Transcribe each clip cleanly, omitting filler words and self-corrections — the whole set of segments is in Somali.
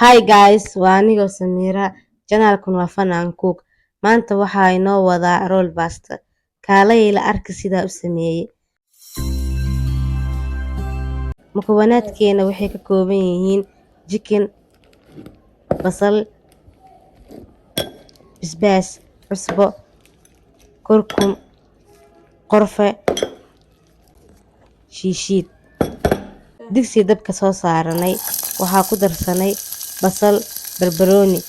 Hi guys, waa anigo Samira. Channelkan waa Fun and Cook. Maanta waxaa inoo wadaa roll pasta. Kaalay la arki sida u sameeyay. Mukawanaadkeena waxay ka kooban yihiin chicken, basal, basbaas, cusbo, kurkum, qorfe, shiishiid. Digsi dabka soo saaranay waxaa ku darsanay basal, barbarooni,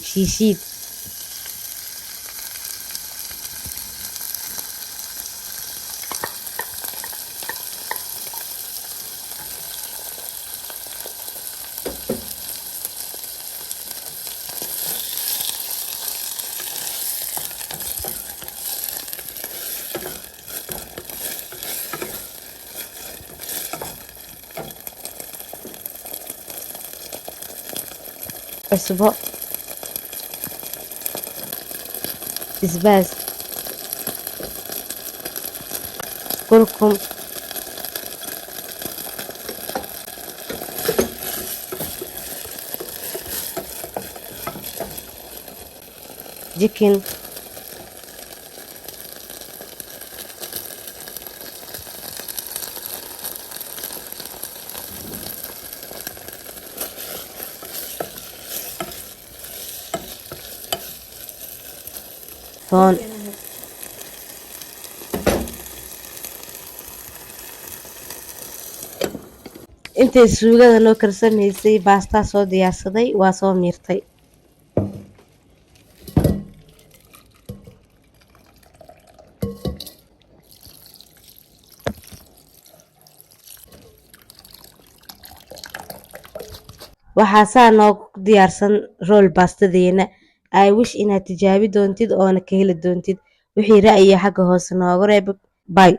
shiishiid, cusbo, basbaas, kurkum, chicken, toon, intay suugada noo karsamaysay baasta soo diyaarsaday waa soo miirtay. waxaa saa noo diyaarsan roll pastadeena. I wish inaad tijaabi doontid oona ka heli doontid wixii ra'yi xagga hoose nooga reeb. Bye.